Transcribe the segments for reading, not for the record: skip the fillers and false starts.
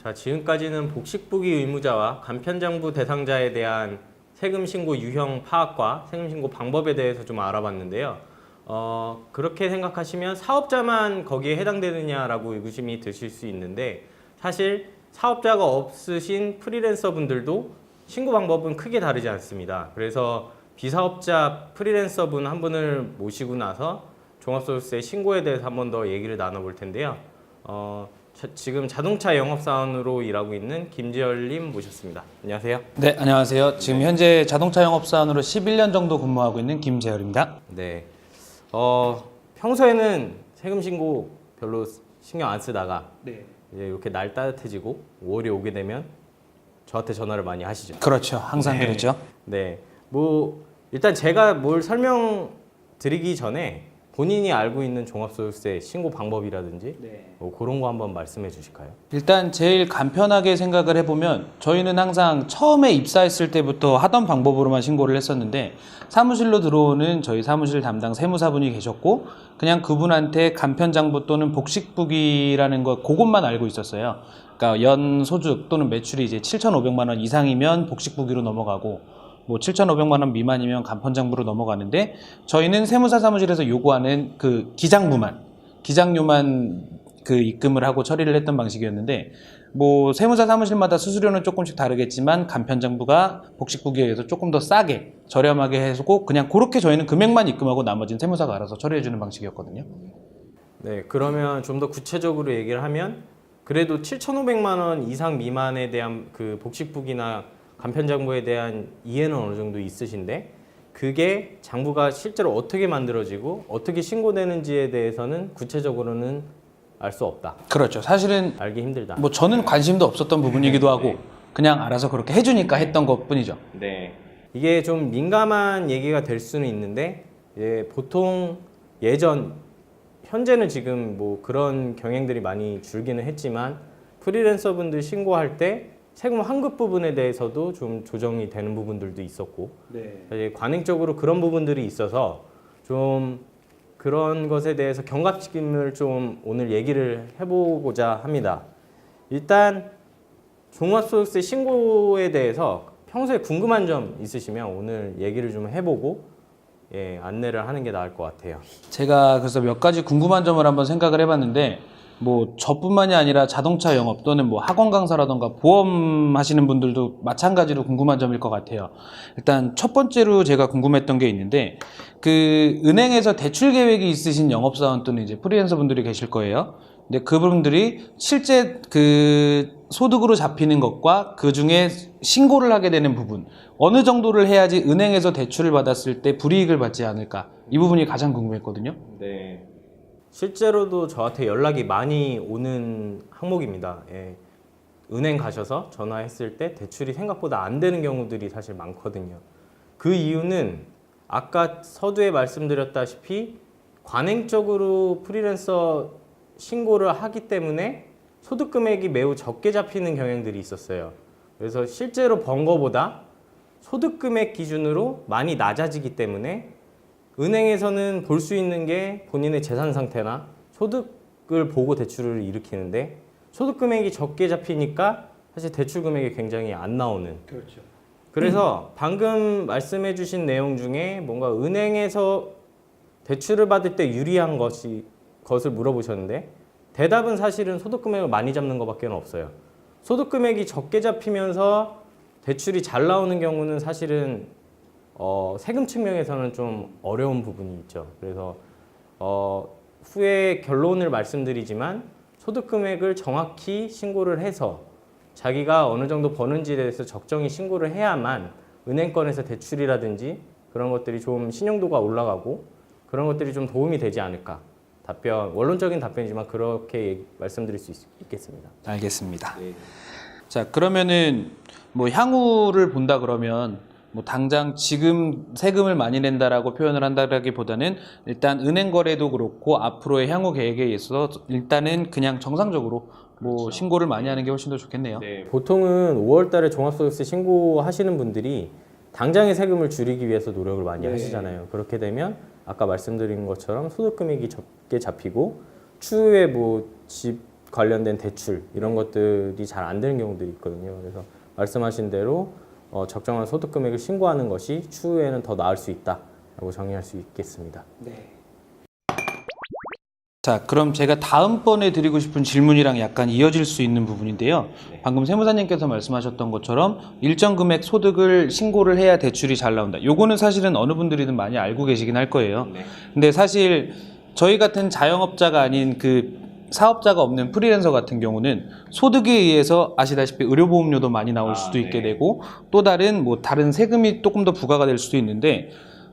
자, 지금까지는 복식부기 의무자와 간편장부 대상자에 대한 세금 신고 유형 파악과 세금 신고 방법에 대해서 좀 알아봤는데요. 그렇게 생각하시면 사업자만 거기에 해당되느냐라고 의구심이 드실 수 있는데, 사실 사업자가 없으신 프리랜서 분들도 신고 방법은 크게 다르지 않습니다. 그래서 비사업자 프리랜서 분 한 분을 모시고 나서 종합소득세 신고에 대해서 한 번 더 얘기를 나눠볼 텐데요. 지금 자동차 영업사원으로 일하고 있는 김재열님 모셨습니다. 안녕하세요. 네, 안녕하세요. 지금 현재 자동차 영업사원으로 11년 정도 근무하고 있는 김재열입니다. 네. 평소에는 세금 신고 별로 신경 안 쓰다가 이제 이렇게 날 따뜻해지고 5월이 오게 되면 저한테 전화를 많이 하시죠. 그렇죠. 항상 네. 그렇죠. 네. 일단 제가 뭘 설명드리기 전에 본인이 알고 있는 종합소득세 신고 방법이라든지 그런 거 한번 말씀해 주실까요? 일단 제일 간편하게 생각을 해보면 저희는 항상 처음에 입사했을 때부터 하던 방법으로만 신고를 했었는데, 사무실로 들어오는 저희 사무실 담당 세무사분이 계셨고 그냥 그분한테 간편장부 또는 복식부기라는 거 그것만 알고 있었어요. 그러니까 연 소득 또는 매출이 이제 7,500만 원 이상이면 복식부기로 넘어가고, 뭐 7,500만 원 미만이면 간편장부로 넘어가는데, 저희는 세무사 사무실에서 요구하는 그 기장료만 그 입금을 하고 처리를 했던 방식이었는데, 뭐 세무사 사무실마다 수수료는 조금씩 다르겠지만 간편장부가 복식부기에 의해서 조금 더 싸게 저렴하게 해서 그냥 그렇게 저희는 금액만 입금하고 나머지는 세무사가 알아서 처리해주는 방식이었거든요. 네, 그러면 좀 더 구체적으로 얘기를 하면, 그래도 7,500만 원 이상 미만에 대한 그 복식부기나 간편장부에 대한 이해는 어느 정도 있으신데, 그게 장부가 실제로 어떻게 만들어지고 어떻게 신고되는지에 대해서는 구체적으로는 알 수 없다. 그렇죠. 사실은 알기 힘들다. 뭐 저는 관심도 없었던 부분이기도 하고 네. 그냥 알아서 그렇게 해주니까 했던 것 뿐이죠. 네. 이게 좀 민감한 얘기가 될 수는 있는데, 보통 현재는 지금 뭐 그런 경향들이 많이 줄기는 했지만, 프리랜서 분들 신고할 때 세금 환급 부분에 대해서도 좀 조정이 되는 부분들도 있었고, 사실 관행적으로 그런 부분들이 있어서 좀 그런 것에 대해서 경각심을 좀 오늘 얘기를 해보고자 합니다. 일단 종합소득세 신고에 대해서 평소에 궁금한 점 있으시면 오늘 얘기를 좀 해보고 안내를 하는 게 나을 것 같아요. 제가 그래서 몇 가지 궁금한 점을 한번 생각을 해봤는데, 뭐 저뿐만이 아니라 자동차 영업 또는 뭐 학원 강사라던가 보험 하시는 분들도 마찬가지로 궁금한 점일 것 같아요. 일단 첫 번째로 제가 궁금했던 게 있는데, 그 은행에서 대출 계획이 있으신 영업사원 또는 이제 프리랜서 분들이 계실 거예요. 근데 그분들이 실제 그 소득으로 잡히는 것과 그 중에 신고를 하게 되는 부분, 어느 정도를 해야지 은행에서 대출을 받았을 때 불이익을 받지 않을까, 이 부분이 가장 궁금했거든요. 네. 실제로도 저한테 연락이 많이 오는 항목입니다. 은행 가셔서 전화했을 때 대출이 생각보다 안 되는 경우들이 사실 많거든요. 그 이유는 아까 서두에 말씀드렸다시피 관행적으로 프리랜서 신고를 하기 때문에 소득 금액이 매우 적게 잡히는 경향들이 있었어요. 그래서 실제로 번 거보다 소득 금액 기준으로 많이 낮아지기 때문에 은행에서는 볼 수 있는 게 본인의 재산 상태나 소득을 보고 대출을 일으키는데, 소득 금액이 적게 잡히니까 사실 대출 금액이 굉장히 안 나오는. 그렇죠. 그래서 방금 말씀해 주신 내용 중에 뭔가 은행에서 대출을 받을 때 유리한 것을 물어보셨는데, 대답은 사실은 소득 금액을 많이 잡는 것밖에 없어요. 소득 금액이 적게 잡히면서 대출이 잘 나오는 경우는 사실은 세금 측면에서는 좀 어려운 부분이 있죠. 그래서 후에 결론을 말씀드리지만, 소득 금액을 정확히 신고를 해서 자기가 어느 정도 버는지에 대해서 적정히 신고를 해야만 은행권에서 대출이라든지 그런 것들이 좀 신용도가 올라가고 그런 것들이 좀 도움이 되지 않을까. 원론적인 답변이지만 그렇게 말씀드릴 수 있겠습니다. 알겠습니다. 네. 자, 그러면은 뭐 향후를 본다 그러면 뭐 당장 지금 세금을 많이 낸다라고 표현을 한다라기보다는 일단 은행 거래도 그렇고 앞으로의 향후 계획에 있어서 일단은 그냥 정상적으로 뭐 그렇죠. 신고를 많이 하는 게 훨씬 더 좋겠네요. 네. 보통은 5월 달에 종합소득세 신고하시는 분들이 당장의 세금을 줄이기 위해서 노력을 많이 하시잖아요. 그렇게 되면 아까 말씀드린 것처럼 소득 금액이 적게 잡히고 추후에 뭐 집 관련된 대출 이런 것들이 잘 안 되는 경우들이 있거든요. 그래서 말씀하신 대로 적정한 소득 금액을 신고하는 것이 추후에는 더 나을 수 있다라고 정의할 수 있겠습니다. 자, 그럼 제가 다음번에 드리고 싶은 질문이랑 약간 이어질 수 있는 부분인데요. 방금 세무사님께서 말씀하셨던 것처럼 일정 금액 소득을 신고를 해야 대출이 잘 나온다. 요거는 사실은 어느 분들이든 많이 알고 계시긴 할 거예요. 근데 사실 저희 같은 자영업자가 아닌 그 사업자가 없는 프리랜서 같은 경우는 소득에 의해서 아시다시피 의료보험료도 많이 나올 수도 있게 되고 또 다른 다른 세금이 조금 더 부과가 될 수도 있는데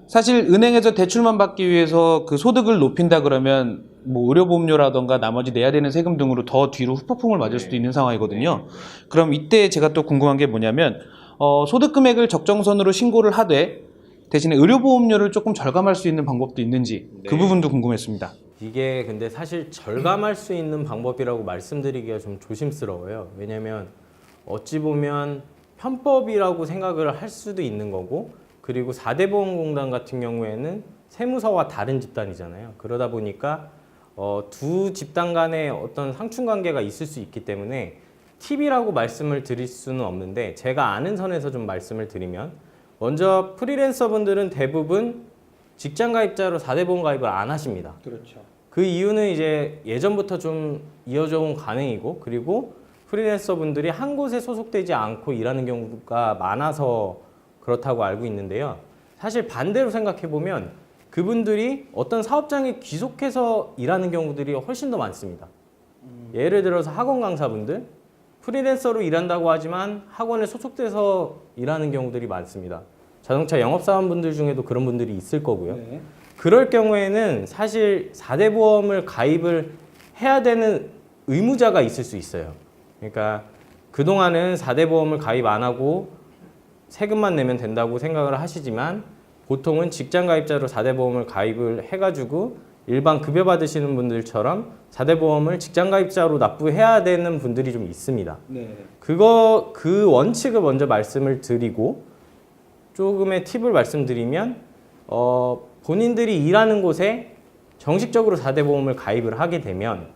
사실 은행에서 대출만 받기 위해서 그 소득을 높인다 그러면 의료보험료라던가 나머지 내야 되는 세금 등으로 더 뒤로 후폭풍을 맞을 수도 있는 상황이거든요. 그럼 이때 제가 또 궁금한 게 뭐냐면 소득 금액을 적정선으로 신고를 하되 대신에 의료보험료를 조금 절감할 수 있는 방법도 있는지 그 부분도 궁금했습니다. 이게 근데 사실 절감할 수 있는 방법이라고 말씀드리기가 좀 조심스러워요. 왜냐면 어찌 보면 편법이라고 생각을 할 수도 있는 거고 그리고 4대 보험공단 같은 경우에는 세무서와 다른 집단이잖아요. 그러다 보니까 두 집단 간에 어떤 상충 관계가 있을 수 있기 때문에 팁이라고 말씀을 드릴 수는 없는데 제가 아는 선에서 좀 말씀을 드리면 먼저 프리랜서 분들은 대부분 직장 가입자로 4대 보험 가입을 안 하십니다. 그렇죠. 그 이유는 이제 예전부터 좀 이어져 온 관행이고 그리고 프리랜서 분들이 한 곳에 소속되지 않고 일하는 경우가 많아서 그렇다고 알고 있는데요. 사실 반대로 생각해 보면 그분들이 어떤 사업장에 귀속해서 일하는 경우들이 훨씬 더 많습니다. 예를 들어서 학원 강사분들 프리랜서로 일한다고 하지만 학원에 소속돼서 일하는 경우들이 많습니다. 자동차 영업사원분들 중에도 그런 분들이 있을 거고요. 그럴 경우에는 사실 4대 보험을 가입을 해야 되는 의무자가 있을 수 있어요. 그러니까 그동안은 4대 보험을 가입 안 하고 세금만 내면 된다고 생각을 하시지만 보통은 직장 가입자로 4대 보험을 가입을 해가지고 일반 급여 받으시는 분들처럼 4대 보험을 직장 가입자로 납부해야 되는 분들이 좀 있습니다. 그 원칙을 먼저 말씀을 드리고 조금의 팁을 말씀드리면 본인들이 일하는 곳에 정식적으로 4대 보험을 가입을 하게 되면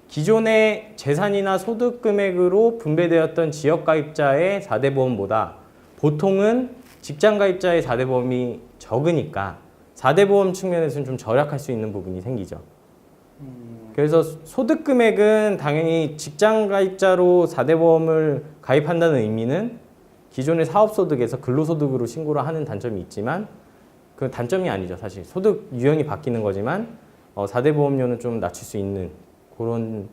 기존의 재산이나 소득 금액으로 분배되었던 지역 가입자의 4대 보험보다 보통은 직장 가입자의 4대 보험이 적으니까 4대 보험 측면에서는 좀 절약할 수 있는 부분이 생기죠. 그래서 소득 금액은 당연히 직장 가입자로 4대 보험을 가입한다는 의미는 기존의 사업소득에서 근로소득으로 신고를 하는 단점이 있지만 그 단점이 아니죠. 사실 소득 유형이 바뀌는 거지만 4대 보험료는 좀 낮출 수 있는 그런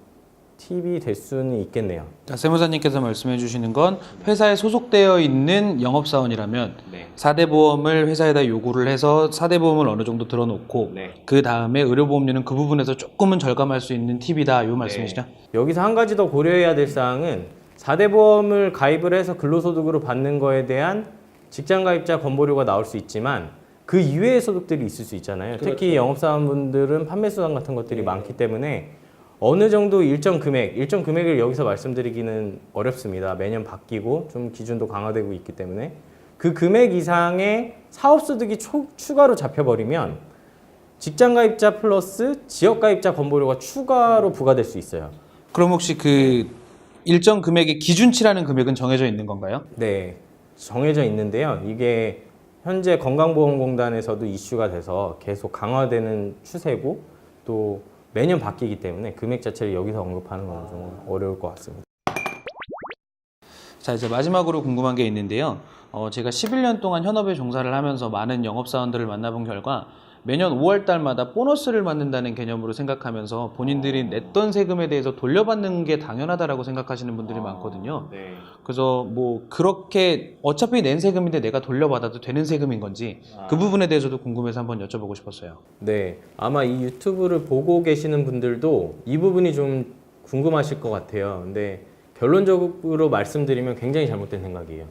팁이 될 수는 있겠네요. 세무사님께서 말씀해 주시는 건 회사에 소속되어 있는 영업사원이라면 4대 보험을 회사에다 요구를 해서 4대 보험을 어느 정도 들어놓고 그 다음에 의료보험료는 그 부분에서 조금은 절감할 수 있는 팁이다 이 말씀이시죠? 여기서 한 가지 더 고려해야 될 사항은 4대 보험을 가입을 해서 근로소득으로 받는 거에 대한 직장가입자 건보료가 나올 수 있지만 그 이외의 소득들이 있을 수 있잖아요. 그렇죠. 특히 영업사원분들은 판매수당 같은 것들이 많기 때문에 어느 정도 일정 금액을 여기서 말씀드리기는 어렵습니다. 매년 바뀌고 좀 기준도 강화되고 있기 때문에 그 금액 이상의 사업소득이 추가로 잡혀버리면 직장가입자 플러스 지역가입자 건보료가 추가로 부과될 수 있어요. 그럼 혹시 그 일정 금액의 기준치라는 금액은 정해져 있는 건가요? 네, 정해져 있는데요. 이게 현재 건강보험공단에서도 이슈가 돼서 계속 강화되는 추세고 또 매년 바뀌기 때문에 금액 자체를 여기서 언급하는 건 좀 어려울 것 같습니다. 자, 이제 마지막으로 궁금한 게 있는데요. 제가 11년 동안 현업에 종사를 하면서 많은 영업사원들을 만나본 결과 매년 5월 달마다 보너스를 받는다는 개념으로 생각하면서 본인들이 냈던 세금에 대해서 돌려받는 게 당연하다라고 생각하시는 분들이 많거든요. 그래서 그렇게 어차피 낸 세금인데 내가 돌려받아도 되는 세금인 건지 그 부분에 대해서도 궁금해서 한번 여쭤보고 싶었어요. 네, 아마 이 유튜브를 보고 계시는 분들도 이 부분이 좀 궁금하실 것 같아요. 근데 결론적으로 말씀드리면 굉장히 잘못된 생각이에요.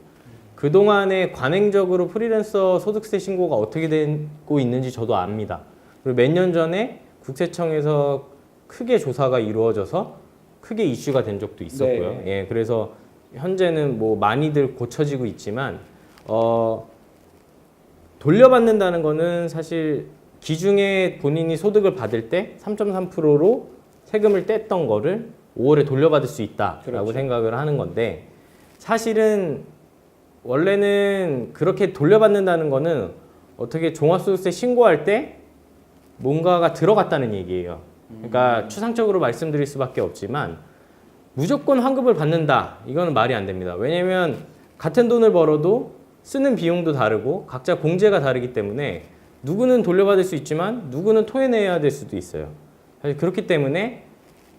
그동안에 관행적으로 프리랜서 소득세 신고가 어떻게 되고 있는지 저도 압니다. 그리고 몇 년 전에 국세청에서 크게 조사가 이루어져서 크게 이슈가 된 적도 있었고요. 예, 그래서 현재는 많이들 고쳐지고 있지만 돌려받는다는 거는 사실 기중에 본인이 소득을 받을 때 3.3%로 세금을 뗐던 거를 5월에 돌려받을 수 있다라고 그렇죠. 생각을 하는 건데 사실은 원래는 그렇게 돌려받는다는 거는 어떻게 종합소득세 신고할 때 뭔가가 들어갔다는 얘기예요. 그러니까 추상적으로 말씀드릴 수밖에 없지만 무조건 환급을 받는다. 이거는 말이 안 됩니다. 왜냐면 같은 돈을 벌어도 쓰는 비용도 다르고 각자 공제가 다르기 때문에 누구는 돌려받을 수 있지만 누구는 토해내야 될 수도 있어요. 사실 그렇기 때문에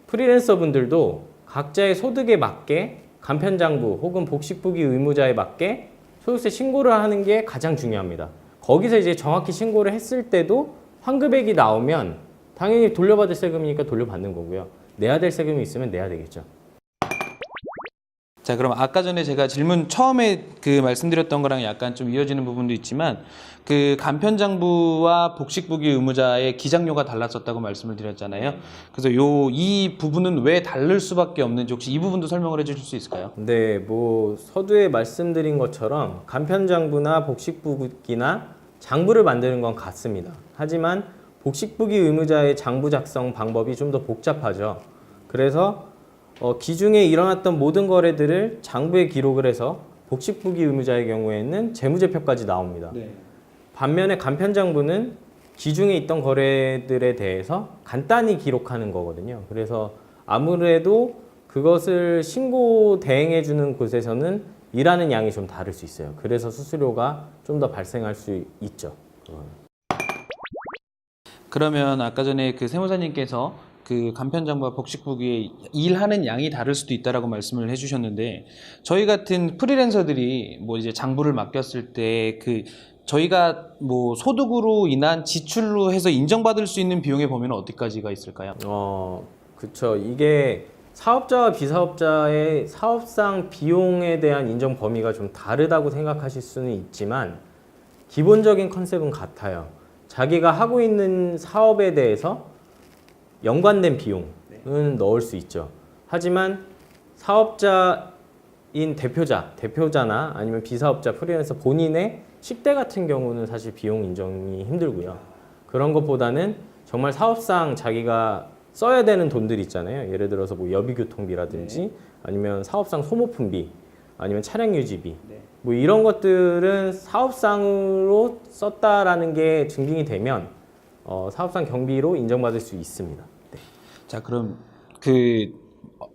프리랜서 분들도 각자의 소득에 맞게 간편장부 혹은 복식부기 의무자에 맞게 소득세 신고를 하는 게 가장 중요합니다. 거기서 이제 정확히 신고를 했을 때도 환급액이 나오면 당연히 돌려받을 세금이니까 돌려받는 거고요. 내야 될 세금이 있으면 내야 되겠죠. 자, 그럼 아까 전에 제가 질문 처음에 그 말씀드렸던 거랑 약간 좀 이어지는 부분도 있지만 그 간편장부와 복식부기 의무자의 기장료가 달랐었다고 말씀을 드렸잖아요. 그래서 이 부분은 왜 다를 수밖에 없는지 혹시 이 부분도 설명을 해주실 수 있을까요? 네, 뭐 서두에 말씀드린 것처럼 간편장부나 복식부기나 장부를 만드는 건 같습니다. 하지만 복식부기 의무자의 장부 작성 방법이 좀 더 복잡하죠. 그래서 기중에 일어났던 모든 거래들을 장부에 기록을 해서 복식부기 의무자의 경우에는 재무제표까지 나옵니다. 네. 반면에 간편장부는 기중에 있던 거래들에 대해서 간단히 기록하는 거거든요. 그래서 아무래도 그것을 신고 대행해 주는 곳에서는 일하는 양이 좀 다를 수 있어요. 그래서 수수료가 좀 더 발생할 수 있죠. 그러면 아까 전에 그 세무사님께서 그 간편장부와 복식부기의 일하는 양이 다를 수도 있다라고 말씀을 해주셨는데 저희 같은 프리랜서들이 뭐 이제 장부를 맡겼을 때 그 저희가 뭐 소득으로 인한 지출로 해서 인정받을 수 있는 비용의 범위는 어디까지가 있을까요? 그쵸. 이게 사업자와 비사업자의 사업상 비용에 대한 인정 범위가 좀 다르다고 생각하실 수는 있지만 기본적인 컨셉은 같아요. 자기가 하고 있는 사업에 대해서 연관된 비용은 넣을 수 있죠. 하지만 사업자인 대표자나 아니면 비사업자, 프리랜서 본인의 식대 같은 경우는 사실 비용 인정이 힘들고요. 그런 것보다는 정말 사업상 자기가 써야 되는 돈들 있잖아요. 예를 들어서 뭐 여비교통비라든지 아니면 사업상 소모품비 아니면 차량 유지비 뭐 이런 것들은 사업상으로 썼다라는 게 증빙이 되면 사업상 경비로 인정받을 수 있습니다. 네. 자, 그럼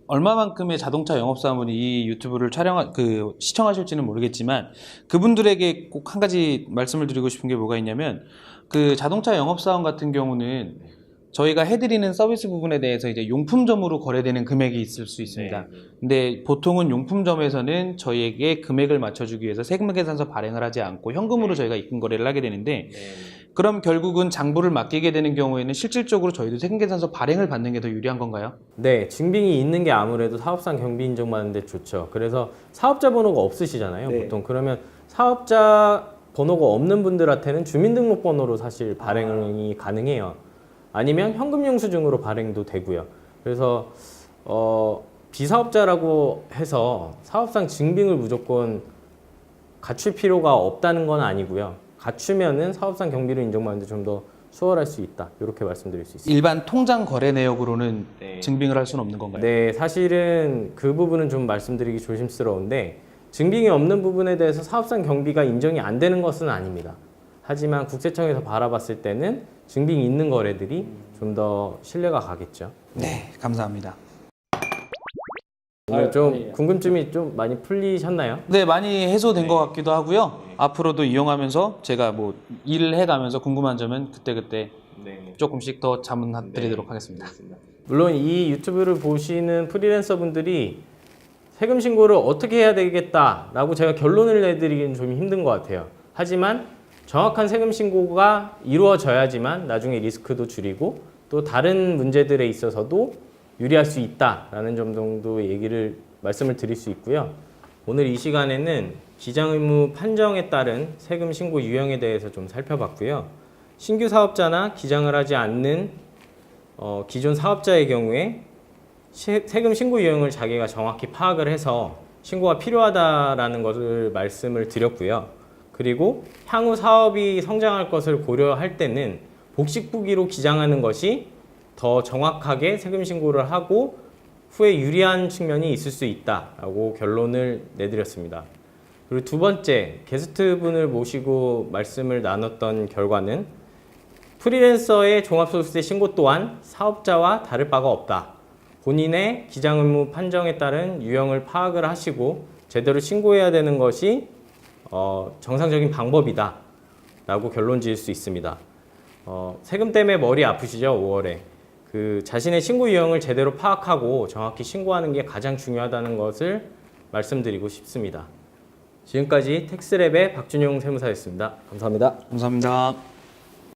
얼마만큼의 자동차 영업사원분이 이 유튜브를 시청하실지는 모르겠지만 그분들에게 꼭 한 가지 말씀을 드리고 싶은 게 뭐가 있냐면 그 자동차 영업사원 같은 경우는 저희가 해드리는 서비스 부분에 대해서 이제 용품점으로 거래되는 금액이 있을 수 있습니다. 근데 보통은 용품점에서는 저희에게 금액을 맞춰주기 위해서 세금계산서 발행을 하지 않고 현금으로 저희가 입금 거래를 하게 되는데 그럼 결국은 장부를 맡기게 되는 경우에는 실질적으로 저희도 세금계산서 발행을 받는 게 더 유리한 건가요? 네, 증빙이 있는 게 아무래도 사업상 경비 인정받는 데 좋죠. 그래서 사업자 번호가 없으시잖아요, 보통. 그러면 사업자 번호가 없는 분들한테는 주민등록번호로 사실 발행이 가능해요. 아니면 현금영수증으로 발행도 되고요. 그래서 비사업자라고 해서 사업상 증빙을 무조건 갖출 필요가 없다는 건 아니고요. 갖추면은 사업상 경비를 인정받는데 좀 더 수월할 수 있다. 이렇게 말씀드릴 수 있습니다. 일반 통장 거래 내역으로는 증빙을 할 수는 없는 건가요? 네, 사실은 그 부분은 좀 말씀드리기 조심스러운데 증빙이 없는 부분에 대해서 사업상 경비가 인정이 안 되는 것은 아닙니다. 하지만 국세청에서 바라봤을 때는 증빙이 있는 거래들이 좀 더 신뢰가 가겠죠. 네, 감사합니다. 오늘 좀 궁금증이 좀 많이 풀리셨나요? 네, 많이 해소된 것 같기도 하고요. 앞으로도 이용하면서 제가 뭐 일을 해가면서 궁금한 점은 그때그때 조금씩 더 자문드리도록 하겠습니다. 물론 이 유튜브를 보시는 프리랜서 분들이 세금 신고를 어떻게 해야 되겠다라고 제가 결론을 내드리기는 좀 힘든 것 같아요. 하지만 정확한 세금 신고가 이루어져야지만 나중에 리스크도 줄이고 또 다른 문제들에 있어서도 유리할 수 있다라는 점 정도 말씀을 드릴 수 있고요. 오늘 이 시간에는 기장의무 판정에 따른 세금 신고 유형에 대해서 좀 살펴봤고요. 신규 사업자나 기장을 하지 않는 기존 사업자의 경우에 세금 신고 유형을 자기가 정확히 파악을 해서 신고가 필요하다라는 것을 말씀을 드렸고요. 그리고 향후 사업이 성장할 것을 고려할 때는 복식부기로 기장하는 것이 더 정확하게 세금 신고를 하고 후에 유리한 측면이 있을 수 있다라고 결론을 내드렸습니다. 그리고 두 번째, 게스트분을 모시고 말씀을 나눴던 결과는 프리랜서의 종합소득세 신고 또한 사업자와 다를 바가 없다. 본인의 기장의무 판정에 따른 유형을 파악을 하시고 제대로 신고해야 되는 것이 정상적인 방법이다 라고 결론 지을 수 있습니다. 세금 때문에 머리 아프시죠? 5월에. 그 자신의 신고 유형을 제대로 파악하고 정확히 신고하는 게 가장 중요하다는 것을 말씀드리고 싶습니다. 지금까지 텍스랩의 박준용 세무사였습니다. 감사합니다. 감사합니다.